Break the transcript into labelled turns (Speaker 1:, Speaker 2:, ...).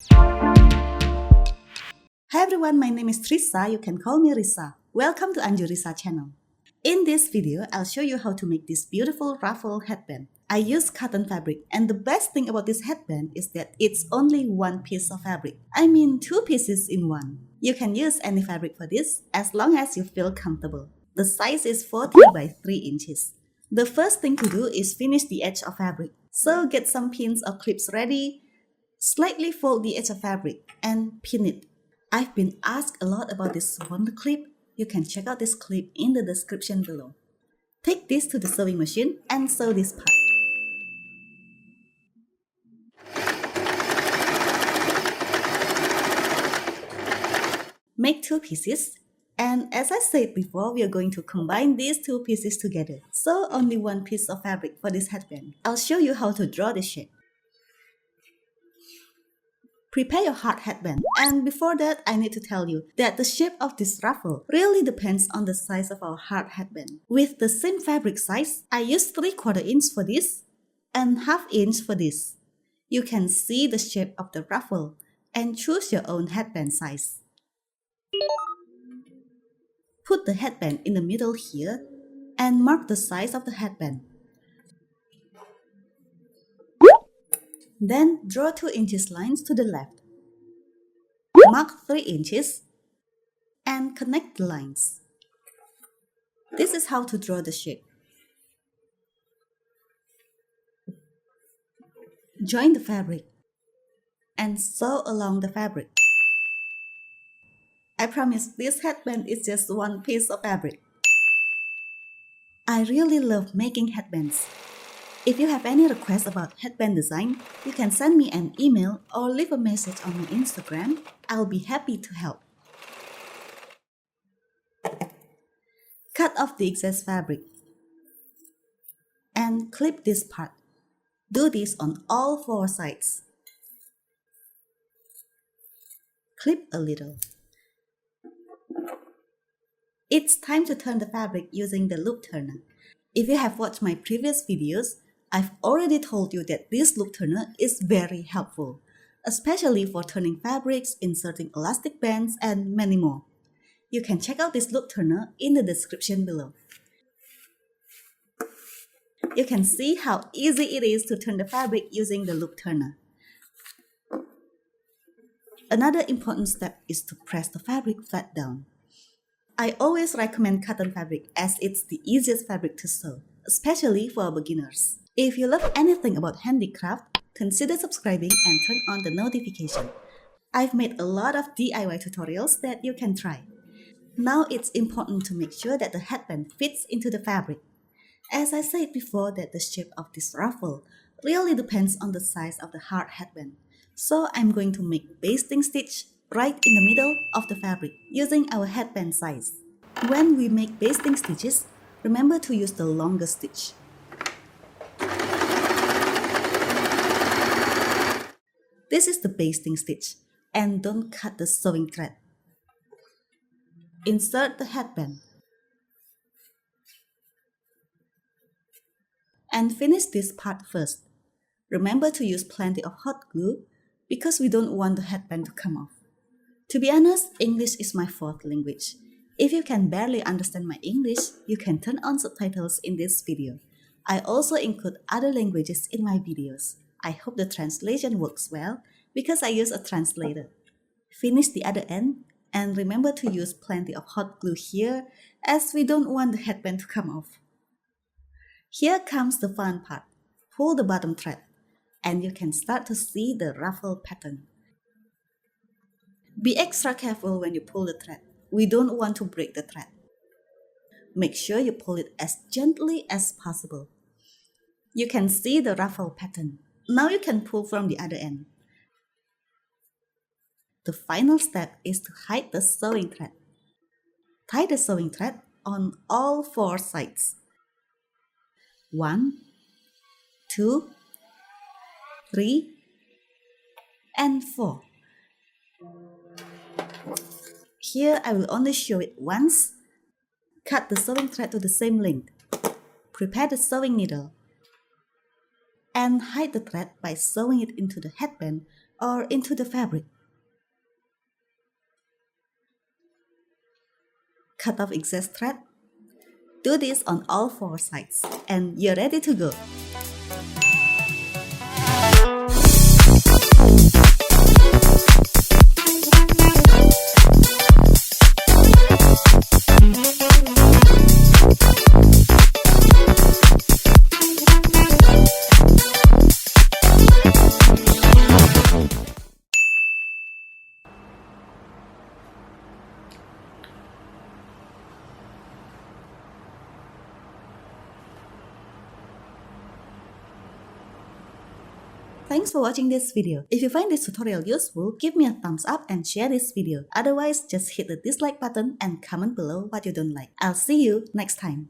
Speaker 1: Hi everyone, my name is Trisa. You can call me Risa. Welcome to Anju Risa channel. In this video, I'll show you how to make this beautiful ruffle headband. I use cotton fabric, and the best thing about this headband is that it's only one piece of fabric. I mean 2 pieces in one. You can use any fabric for this as long as you feel comfortable. The size is 40 by 3 inches. The first thing to do is finish the edge of fabric. So get some pins or clips ready. Slightly fold the edge of fabric and pin it. I've been asked a lot about this wonder clip. You can check out this clip in the description below. Take this to the sewing machine and sew this part. Make 2 pieces. And as I said before, we are going to combine these 2 pieces together. So only 1 piece of fabric for this headband. I'll show you how to draw the shape. Prepare your heart headband. And before that, I need to tell you that the shape of this ruffle really depends on the size of our heart headband. With the same fabric size, I used 3/4 inch for this and 1/2 inch for this. You can see the shape of the ruffle and choose your own headband size. Put the headband in the middle here and mark the size of the headband. Then draw 2 inches lines to the left. Mark 3 inches and connect the lines. This is how to draw the shape. Join the fabric and sew along the fabric. I promise this headband is just 1 piece of fabric. I really love making headbands. If you have any requests about headband design, you can send me an email or leave a message on my Instagram. I'll be happy to help. Cut off the excess fabric and clip this part. Do this on all 4 sides. Clip a little. It's time to turn the fabric using the loop turner. If you have watched my previous videos, I've already told you that this loop turner is very helpful, especially for turning fabrics, inserting elastic bands, and many more. You can check out this loop turner in the description below. You can see how easy it is to turn the fabric using the loop turner. Another important step is to press the fabric flat down. I always recommend cotton fabric as it's the easiest fabric to sew, especially for beginners. If you love anything about handicraft, consider subscribing and turn on the notification. I've made a lot of DIY tutorials that you can try. Now it's important to make sure that the headband fits into the fabric. As I said before, that the shape of this ruffle really depends on the size of the heart headband. So I'm going to make basting stitch right in the middle of the fabric using our headband size. When we make basting stitches, remember to use the longest stitch. This is the basting stitch, and don't cut the sewing thread. Insert the headband. And finish this part first. Remember to use plenty of hot glue because we don't want the headband to come off. To be honest, English is my 4th language. If you can barely understand my English, you can turn on subtitles in this video. I also include other languages in my videos. I hope the translation works well because I use a translator. Finish the other end and remember to use plenty of hot glue here as we don't want the headband to come off. Here comes the fun part. Pull the bottom thread and you can start to see the ruffle pattern. Be extra careful when you pull the thread. We don't want to break the thread. Make sure you pull it as gently as possible. You can see the ruffle pattern. Now you can pull from the other end. The final step is to hide the sewing thread. Tie the sewing thread on all 4 sides. 1, 2, 3, and 4. Here I will only show it once. Cut the sewing thread to the same length. Prepare the sewing needle. And hide the thread by sewing it into the headband or into the fabric. Cut off excess thread. Do this on all 4 sides, and you're ready to go. Thanks for watching this video. If you find this tutorial useful, give me a thumbs up and share this video. Otherwise, just hit the dislike button and comment below what you don't like. I'll see you next time.